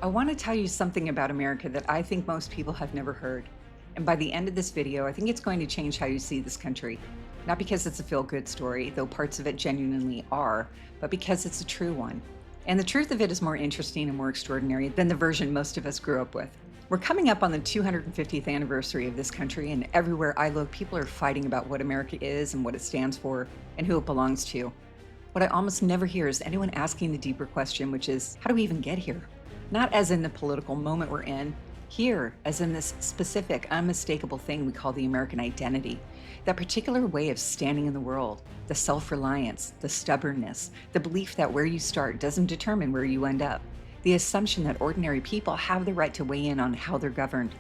I want to tell you something about America that I think most people have never heard. And by the end of this video, I think it's going to change how you see this country. Not because it's a feel-good story, though parts of it genuinely are, but because it's a true one. And the truth of it is more interesting and more extraordinary than the version most of us grew up with. We're coming up on the 250th anniversary of this country, and everywhere I look, people are fighting about what America is and what it stands for and who it belongs to. What I almost never hear is anyone asking the deeper question, which is, how do we even get here? Not as in the political moment we're in, here as in this specific, unmistakable thing we call the American identity. That particular way of standing in the world, the self-reliance, the stubbornness, the belief that where you start doesn't determine where you end up, the assumption that ordinary people have the right to weigh in on how they're governed.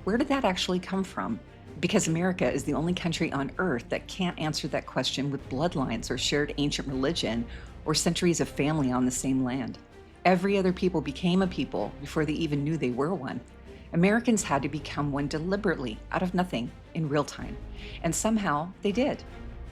Where did that actually come from? Because America is the only country on earth that can't answer that question with bloodlines or shared ancient religion or centuries of family on the same land. Every other people became a people before they even knew they were one. Americans had to become one deliberately, out of nothing, in real time. And somehow they did.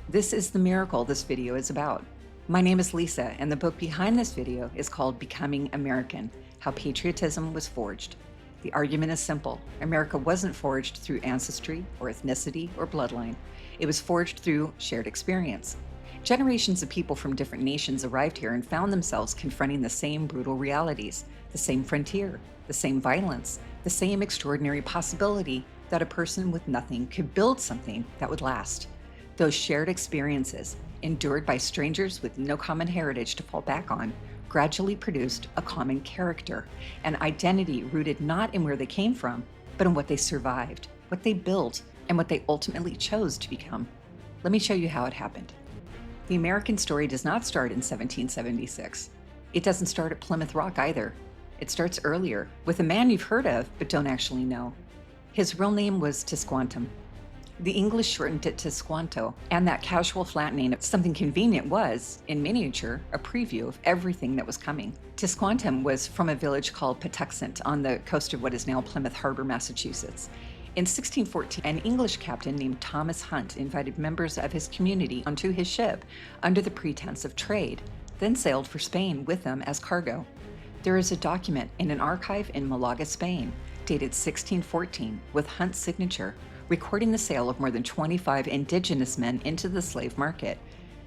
This is the miracle this video is about. My name is Lisa, and the book behind this video is called Becoming American: How Patriotism Was Forged. The argument is simple. America wasn't forged through ancestry or ethnicity or bloodline. It was forged through shared experience. Generations of people from different nations arrived here and found themselves confronting the same brutal realities, the same frontier, the same violence, the same extraordinary possibility that a person with nothing could build something that would last. Those shared experiences, endured by strangers with no common heritage to fall back on, gradually produced a common character, an identity rooted not in where they came from, but in what they survived, what they built, and what they ultimately chose to become. Let me show you how it happened. The American story does not start in 1776. It doesn't start at Plymouth Rock either. It starts earlier, with a man you've heard of but don't actually know. His real name was Tisquantum. The English shortened it to Squanto, and that casual flat name, something convenient, was, in miniature, a preview of everything that was coming. Tisquantum was from a village called Patuxent on the coast of what is now Plymouth Harbor, Massachusetts. In 1614, an English captain named Thomas Hunt invited members of his community onto his ship under the pretense of trade, then sailed for Spain with them as cargo. There is a document in an archive in Malaga, Spain, dated 1614, with Hunt's signature, recording the sale of more than 25 indigenous men into the slave market.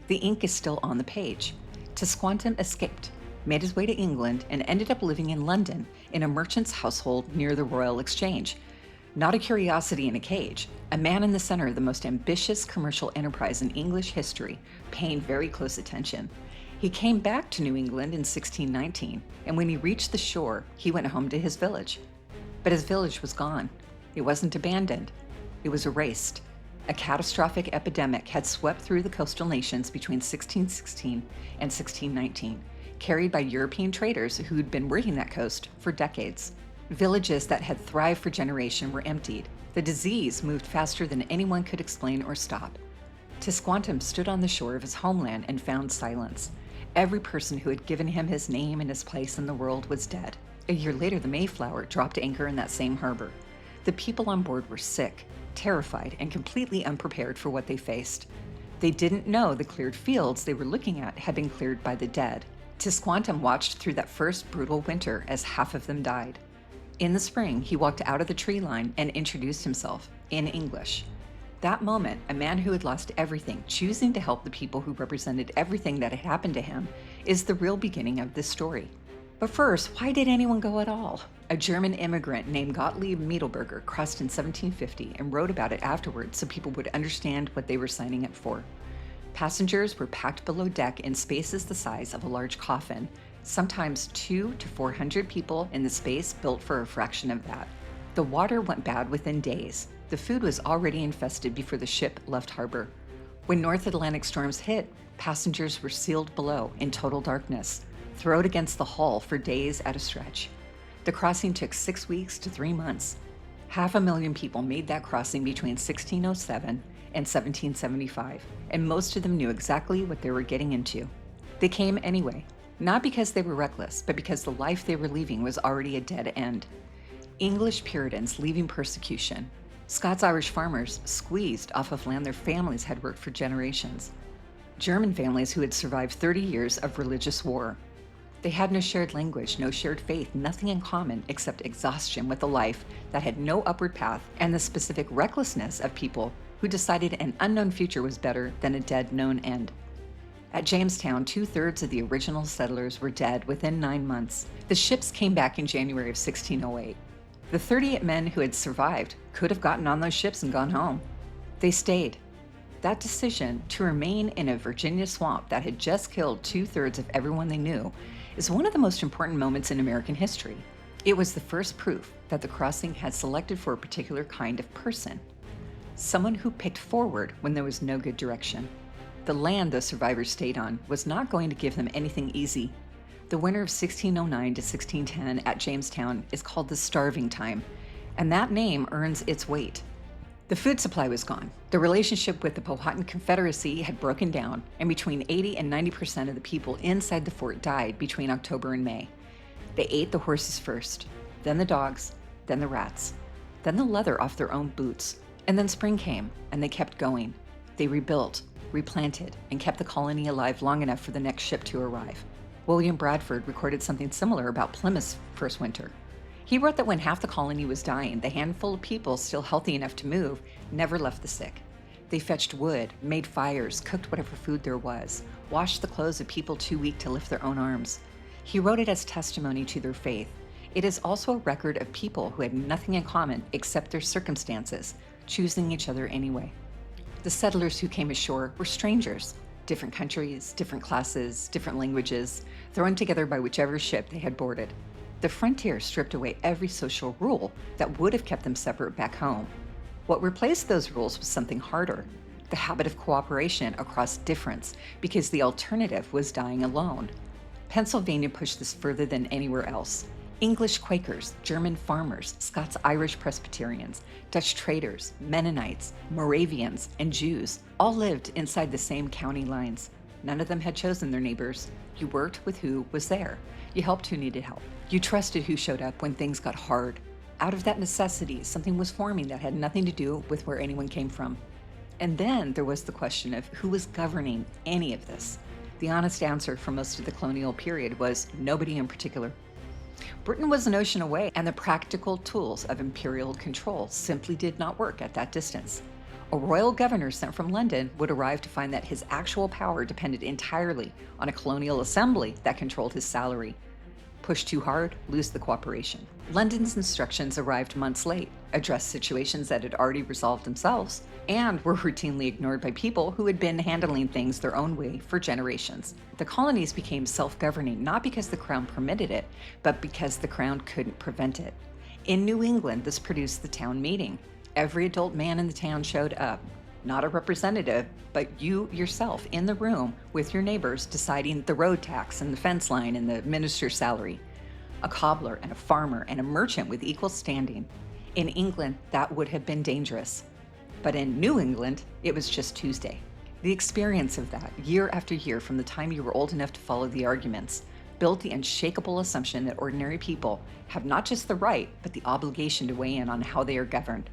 The ink is still on the page. Tisquantum escaped, made his way to England, and ended up living in London in a merchant's household near the Royal Exchange. Not a curiosity in a cage, a man in the center of the most ambitious commercial enterprise in English history, paying very close attention. He came back to New England in 1619, and when he reached the shore, he went home to his village. But his village was gone. It wasn't abandoned. It was erased. A catastrophic epidemic had swept through the coastal nations between 1616 and 1619, carried by European traders who'd been working that coast for decades. Villages that had thrived for generations were emptied. The disease moved faster than anyone could explain or stop. Tisquantum stood on the shore of his homeland and found silence. Every person who had given him his name and his place in the world was dead. A year later, the Mayflower dropped anchor in that same harbor. The people on board were sick, terrified, and completely unprepared for what they faced. They didn't know the cleared fields they were looking at had been cleared by the dead. Tisquantum watched through that first brutal winter as half of them died. In the spring, he walked out of the tree line and introduced himself in English. That moment, a man who had lost everything, choosing to help the people who represented everything that had happened to him, is the real beginning of this story. But first, why did anyone go at all? A German immigrant named Gottlieb Mittelberger crossed in 1750 and wrote about it afterwards so people would understand what they were signing up for. Passengers were packed below deck in spaces the size of a large coffin, sometimes 200 to 400 people in the space built for a fraction of that. The water went bad within days. The food was already infested before the ship left harbor. When North Atlantic storms hit, passengers were sealed below in total darkness, thrown against the hull for days at a stretch. The crossing took 6 weeks to 3 months. 500,000 people made that crossing between 1607 and 1775, and most of them knew exactly what they were getting into. They came anyway, not because they were reckless, but because the life they were leaving was already a dead end. English Puritans leaving persecution. Scots-Irish farmers squeezed off of land their families had worked for generations. German families who had survived 30 years of religious war. They had no shared language, no shared faith, nothing in common except exhaustion with a life that had no upward path and the specific recklessness of people who decided an unknown future was better than a dead known end. At Jamestown, 2/3 of the original settlers were dead within 9 months. The ships came back in January of 1608. The 38 men who had survived could have gotten on those ships and gone home. They stayed. That decision to remain in a Virginia swamp that had just killed 2/3 of everyone they knew is one of the most important moments in American history. It was the first proof that the crossing had selected for a particular kind of person, someone who picked forward when there was no good direction. The land those survivors stayed on was not going to give them anything easy. The winter of 1609 to 1610 at Jamestown is called the Starving Time, and that name earns its weight. The food supply was gone. The relationship with the Powhatan Confederacy had broken down, and between 80 and 90% of the people inside the fort died between October and May. They ate the horses first, then the dogs, then the rats, then the leather off their own boots, and then spring came, and they kept going. They rebuilt, replanted, and kept the colony alive long enough for the next ship to arrive. William Bradford recorded something similar about Plymouth's first winter. He wrote that when half the colony was dying, the handful of people still healthy enough to move never left the sick. They fetched wood, made fires, cooked whatever food there was, washed the clothes of people too weak to lift their own arms. He wrote it as testimony to their faith. It is also a record of people who had nothing in common except their circumstances, choosing each other anyway. The settlers who came ashore were strangers, different countries, different classes, different languages, thrown together by whichever ship they had boarded. The frontier stripped away every social rule that would have kept them separate back home. What replaced those rules was something harder, the habit of cooperation across difference, because the alternative was dying alone. Pennsylvania pushed this further than anywhere else. English Quakers, German farmers, Scots-Irish Presbyterians, Dutch traders, Mennonites, Moravians, and Jews all lived inside the same county lines. None of them had chosen their neighbors. You worked with who was there. You helped who needed help. You trusted who showed up when things got hard. Out of that necessity, something was forming that had nothing to do with where anyone came from. And then there was the question of who was governing any of this. The honest answer for most of the colonial period was nobody in particular. Britain was an ocean away, and the practical tools of imperial control simply did not work at that distance. A royal governor sent from London would arrive to find that his actual power depended entirely on a colonial assembly that controlled his salary. Push too hard, lose the cooperation. London's instructions arrived months late, addressed situations that had already resolved themselves, and were routinely ignored by people who had been handling things their own way for generations. The colonies became self-governing not because the crown permitted it, but because the crown couldn't prevent it. In New England, this produced the town meeting. Every adult man in the town showed up, not a representative, but you yourself in the room with your neighbors deciding the road tax and the fence line and the minister's salary. A cobbler and a farmer and a merchant with equal standing. In England, that would have been dangerous. But in New England, it was just Tuesday. The experience of that, year after year from the time you were old enough to follow the arguments, built the unshakable assumption that ordinary people have not just the right, but the obligation to weigh in on how they are governed.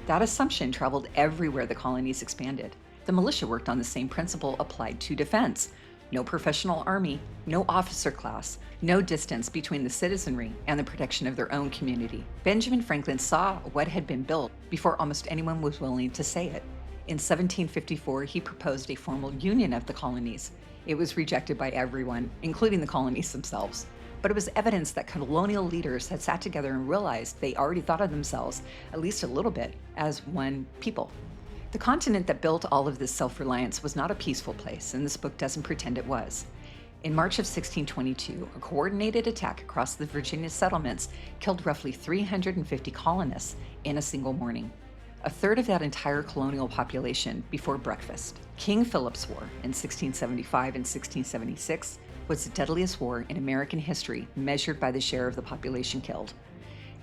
That assumption traveled everywhere the colonies expanded. The militia worked on the same principle applied to defense. No professional army, no officer class, no distance between the citizenry and the protection of their own community. Benjamin Franklin saw what had been built before almost anyone was willing to say it. In 1754, he proposed a formal union of the colonies. It was rejected by everyone, including the colonies themselves. But it was evidence that colonial leaders had sat together and realized they already thought of themselves, at least a little bit, as one people. The continent that built all of this self-reliance was not a peaceful place, and this book doesn't pretend it was. In March of 1622, a coordinated attack across the Virginia settlements killed roughly 350 colonists in a single morning. A third of that entire colonial population before breakfast. King Philip's War in 1675 and 1676 was the deadliest war in American history measured by the share of the population killed.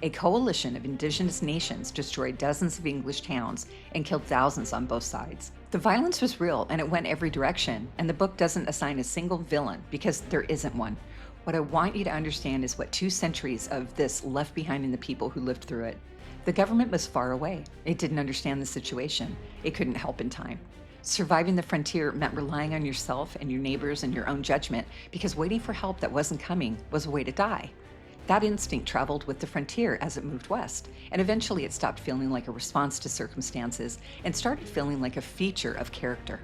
A coalition of indigenous nations destroyed dozens of English towns and killed thousands on both sides. The violence was real and it went every direction, and the book doesn't assign a single villain because there isn't one. What I want you to understand is what 2 centuries of this left behind in the people who lived through it. The government was far away. It didn't understand the situation. It couldn't help in time. Surviving the frontier meant relying on yourself and your neighbors and your own judgment because waiting for help that wasn't coming was a way to die. That instinct traveled with the frontier as it moved west, and eventually it stopped feeling like a response to circumstances and started feeling like a feature of character.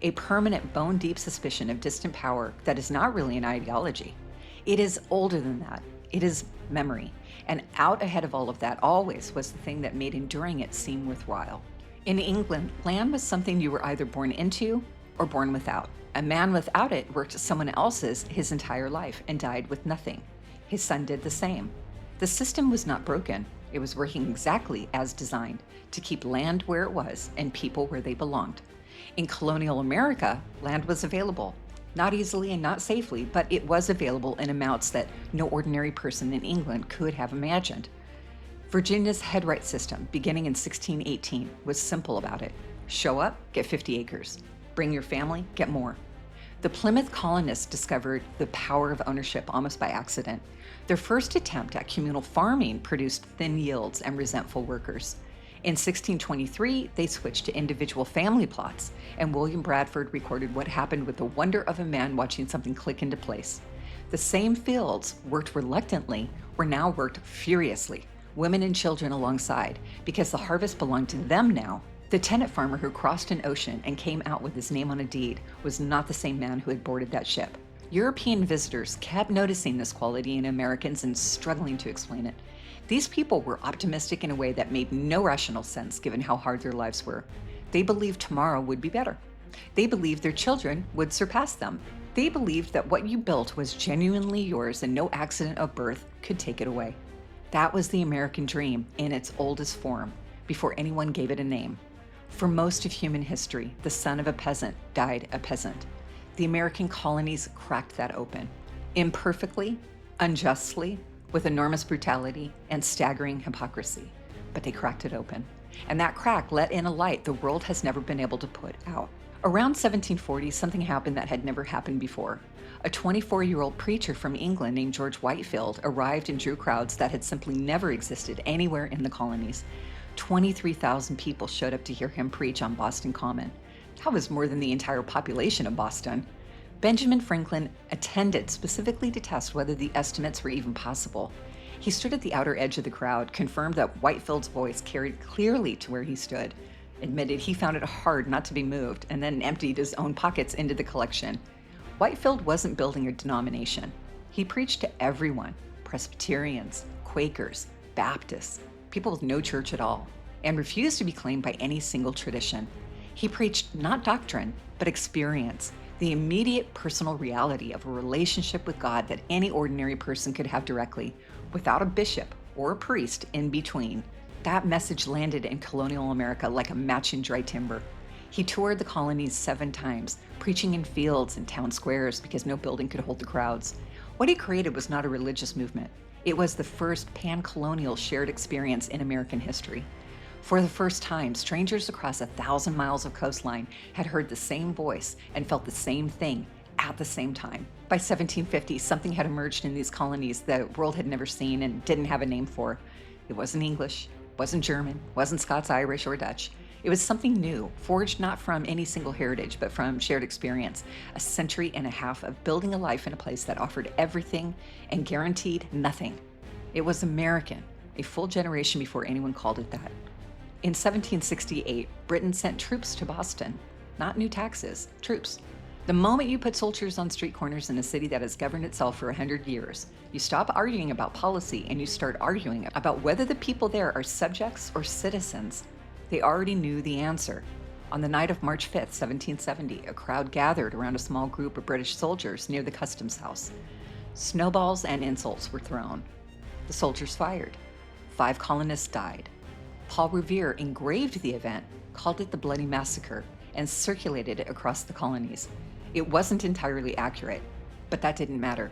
A permanent bone deep suspicion of distant power that is not really an ideology. It is older than that. It is memory. And out ahead of all of that always was the thing that made enduring it seem worthwhile. In England, land was something you were either born into or born without. A man without it worked someone else's his entire life and died with nothing. His son did the same. The system was not broken. It was working exactly as designed to keep land where it was and people where they belonged. In colonial America, land was available. Not easily and not safely, but it was available in amounts that no ordinary person in England could have imagined. Virginia's headright system, beginning in 1618, was simple about it. Show up, get 50 acres. Bring your family, get more. The Plymouth colonists discovered the power of ownership almost by accident. Their first attempt at communal farming produced thin yields and resentful workers. In 1623, they switched to individual family plots, and William Bradford recorded what happened with the wonder of a man watching something click into place. The same fields, worked reluctantly, were now worked furiously, women and children alongside, because the harvest belonged to them now. The tenant farmer who crossed an ocean and came out with his name on a deed was not the same man who had boarded that ship. European visitors kept noticing this quality in Americans and struggling to explain it. These people were optimistic in a way that made no rational sense given how hard their lives were. They believed tomorrow would be better. They believed their children would surpass them. They believed that what you built was genuinely yours and no accident of birth could take it away. That was the American dream in its oldest form, before anyone gave it a name. For most of human history, the son of a peasant died a peasant. The American colonies cracked that open. Imperfectly, unjustly, with enormous brutality and staggering hypocrisy. But they cracked it open. And that crack let in a light the world has never been able to put out. Around 1740, something happened that had never happened before. A 24-year-old preacher from England named George Whitefield arrived and drew crowds that had simply never existed anywhere in the colonies. 23,000 people showed up to hear him preach on Boston Common. That was more than the entire population of Boston. Benjamin Franklin attended specifically to test whether the estimates were even possible. He stood at the outer edge of the crowd, confirmed that Whitefield's voice carried clearly to where he stood, admitted he found it hard not to be moved, and then emptied his own pockets into the collection. Whitefield wasn't building a denomination. He preached to everyone, Presbyterians, Quakers, Baptists, people with no church at all, and refused to be claimed by any single tradition. He preached not doctrine, but experience, the immediate personal reality of a relationship with God that any ordinary person could have directly, without a bishop or a priest in between. That message landed in colonial America like a match in dry timber. He toured the colonies 7 times, preaching in fields and town squares because no building could hold the crowds. What he created was not a religious movement. It was the first pan-colonial shared experience in American history. For the first time, strangers across 1,000 miles of coastline had heard the same voice and felt the same thing at the same time. By 1750, something had emerged in these colonies the world had never seen and didn't have a name for. It wasn't English, wasn't German, wasn't Scots, Irish, or Dutch. It was something new, forged not from any single heritage, but from shared experience, a century and a half of building a life in a place that offered everything and guaranteed nothing. It was American, a full generation before anyone called it that. In 1768, Britain sent troops to Boston. Not new taxes, troops. The moment you put soldiers on street corners in a city that has governed itself for 100 years, you stop arguing about policy and you start arguing about whether the people there are subjects or citizens. They already knew the answer. On the night of March 5th, 1770, a crowd gathered around a small group of British soldiers near the customs house. Snowballs and insults were thrown. The soldiers fired. 5 colonists died. Paul Revere engraved the event, called it the Bloody Massacre, and circulated it across the colonies. It wasn't entirely accurate, but that didn't matter.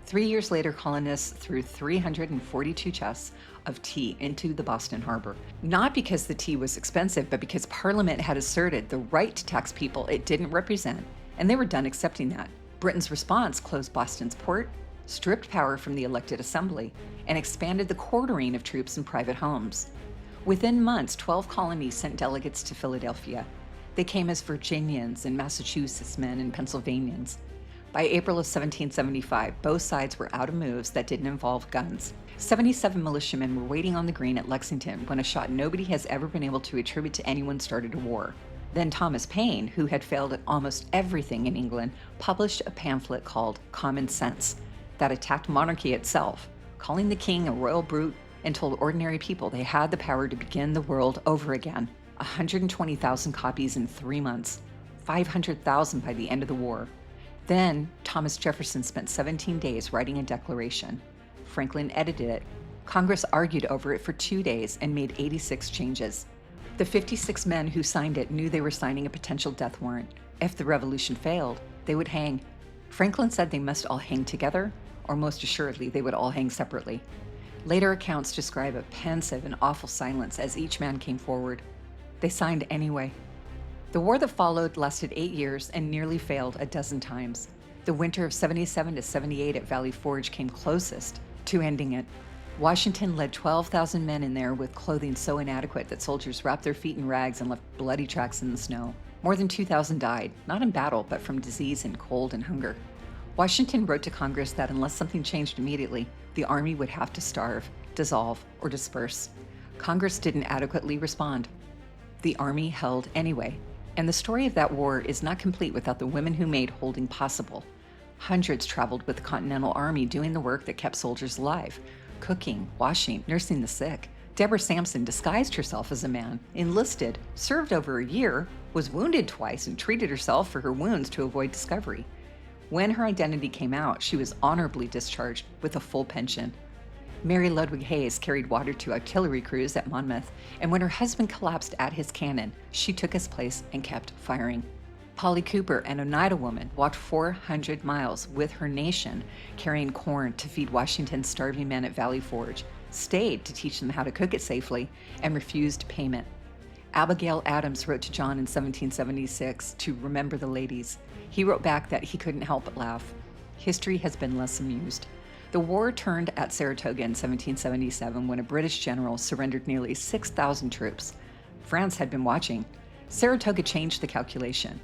3 years later, colonists threw 342 chests of tea into the Boston harbor, not because the tea was expensive, but because Parliament had asserted the right to tax people it didn't represent, and they were done accepting that. Britain's response closed Boston's port, stripped power from the elected assembly, and expanded the quartering of troops in private homes. Within months, 12 colonies sent delegates to Philadelphia. They came as Virginians and Massachusetts men and Pennsylvanians. By April of 1775, both sides were out of moves that didn't involve guns. 77 militiamen were waiting on the green at Lexington when a shot nobody has ever been able to attribute to anyone started a war. Then Thomas Paine, who had failed at almost everything in England, published a pamphlet called Common Sense that attacked monarchy itself, calling the king a royal brute, and told ordinary people they had the power to begin the world over again. 120,000 copies in 3 months, 500,000 by the end of the war. Then Thomas Jefferson spent 17 days writing a declaration. Franklin edited it. Congress argued over it for 2 days and made 86 changes. The 56 men who signed it knew they were signing a potential death warrant. If the revolution failed, they would hang. Franklin said they must all hang together, or most assuredly they would all hang separately. Later accounts describe a pensive and awful silence as each man came forward. They signed anyway. The war that followed lasted 8 years and nearly failed a dozen times. The winter of 77 to 78 at Valley Forge came closest to ending it. Washington led 12,000 men in there with clothing so inadequate that soldiers wrapped their feet in rags and left bloody tracks in the snow. More than 2,000 died, not in battle, but from disease and cold and hunger. Washington wrote to Congress that unless something changed immediately, the army would have to starve, dissolve, or disperse. Congress didn't adequately respond. The army held anyway. And the story of that war is not complete without the women who made holding possible. Hundreds traveled with the Continental Army doing the work that kept soldiers alive, cooking, washing, nursing the sick. Deborah Sampson disguised herself as a man, enlisted, served over a year, was wounded twice, and treated herself for her wounds to avoid discovery. When her identity came out, she was honorably discharged with a full pension. Mary Ludwig Hayes carried water to artillery crews at Monmouth, and when her husband collapsed at his cannon, she took his place and kept firing. Polly Cooper, an Oneida woman, walked 400 miles with her nation, carrying corn to feed Washington's starving men at Valley Forge, stayed to teach them how to cook it safely, and refused payment. Abigail Adams wrote to John in 1776 to remember the ladies. He wrote back that he couldn't help but laugh. History has been less amused. The war turned at Saratoga in 1777 when a British general surrendered nearly 6,000 troops. France had been watching. Saratoga changed the calculation.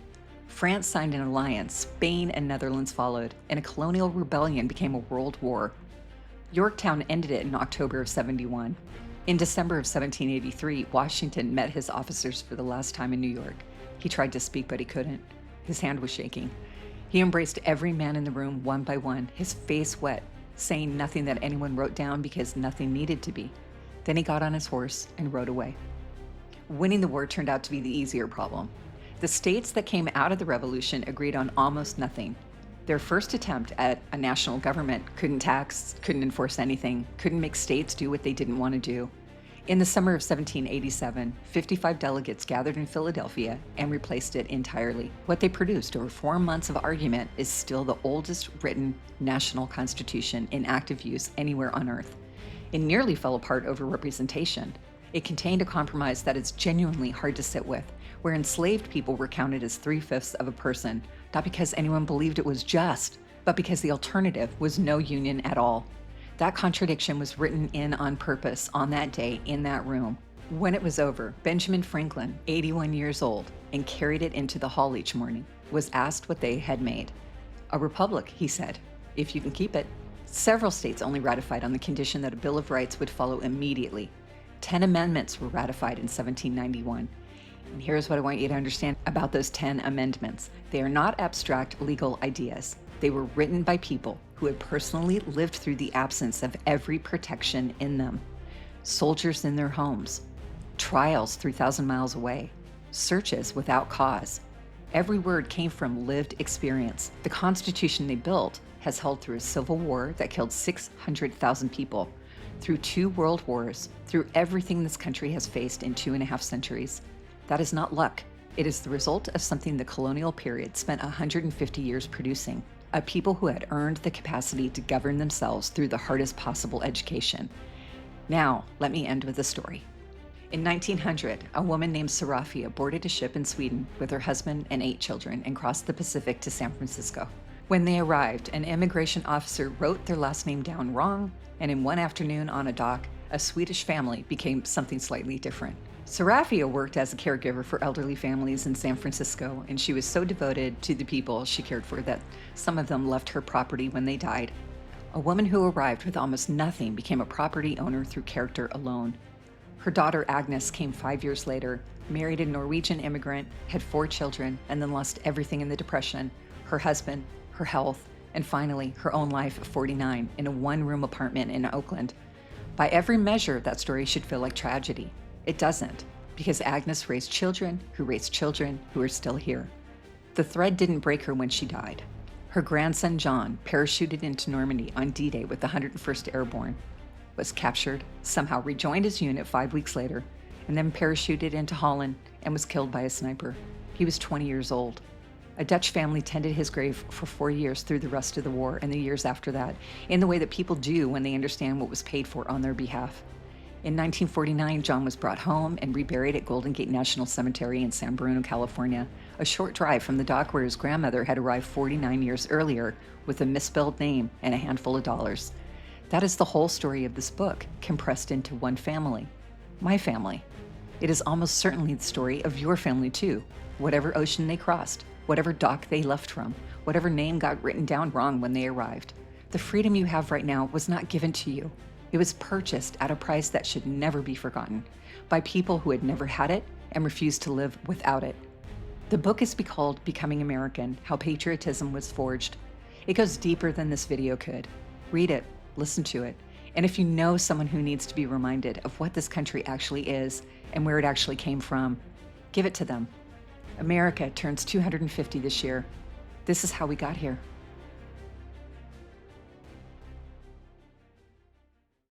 France signed an alliance, Spain and Netherlands followed, and a colonial rebellion became a world war. Yorktown ended it in October of 71. In December of 1783, Washington met his officers for the last time in New York. He tried to speak, but he couldn't. His hand was shaking. He embraced every man in the room one by one, his face wet, saying nothing that anyone wrote down because nothing needed to be. Then he got on his horse and rode away. Winning the war turned out to be the easier problem. The states that came out of the revolution agreed on almost nothing. Their first attempt at a national government couldn't tax, couldn't enforce anything, couldn't make states do what they didn't want to do. In the summer of 1787, 55 delegates gathered in Philadelphia and replaced it entirely. What they produced over 4 months of argument is still the oldest written national constitution in active use anywhere on earth. It nearly fell apart over representation. It contained a compromise that is genuinely hard to sit with, where enslaved people were counted as 3/5 of a person, not because anyone believed it was just, but because the alternative was no union at all. That contradiction was written in on purpose on that day in that room. When it was over, Benjamin Franklin, 81 years old, and carried it into the hall each morning, was asked what they had made. A republic, he said, if you can keep it. Several states only ratified on the condition that a Bill of Rights would follow immediately. 10 amendments were ratified in 1791. And here's what I want you to understand about those 10 amendments. They are not abstract legal ideas. They were written by people who had personally lived through the absence of every protection in them. Soldiers in their homes, trials 3,000 miles away, searches without cause. Every word came from lived experience. The Constitution they built has held through a civil war that killed 600,000 people, through 2 world wars, through everything this country has faced in 2.5 centuries. That is not luck. It is the result of something the colonial period spent 150 years producing. A people who had earned the capacity to govern themselves through the hardest possible education. Now, let me end with a story. In 1900, a woman named Serafia boarded a ship in Sweden with her husband and 8 children and crossed the Pacific to San Francisco. When they arrived, an immigration officer wrote their last name down wrong, and in one afternoon on a dock, a Swedish family became something slightly different. Sarafia worked as a caregiver for elderly families in San Francisco, and she was so devoted to the people she cared for that some of them left her property when they died. A woman who arrived with almost nothing became a property owner through character alone. Her daughter Agnes came 5 years later, married a Norwegian immigrant, had 4 children, and then lost everything in the Depression: her husband, her health, and finally her own life at 49 in a one-room apartment in Oakland. By every measure, that story should feel like tragedy. It doesn't, because Agnes raised children who are still here. The thread didn't break her when she died. Her grandson John parachuted into Normandy on D-Day with the 101st Airborne, was captured, somehow rejoined his unit 5 weeks later, and then parachuted into Holland and was killed by a sniper. He was 20 years old. A Dutch family tended his grave for 4 years through the rest of the war and the years after that, in the way that people do when they understand what was paid for on their behalf. In 1949, John was brought home and reburied at Golden Gate National Cemetery in San Bruno, California, a short drive from the dock where his grandmother had arrived 49 years earlier with a misspelled name and a handful of dollars. That is the whole story of this book, compressed into one family. My family. It is almost certainly the story of your family too, whatever ocean they crossed, whatever dock they left from, whatever name got written down wrong when they arrived. The freedom you have right now was not given to you. It was purchased at a price that should never be forgotten by people who had never had it and refused to live without it. The book is called Becoming American: How Patriotism Was Forged. It goes deeper than this video could. Read it, listen to it, and if you know someone who needs to be reminded of what this country actually is and where it actually came from, give it to them. America turns 250 this year. This is how we got here.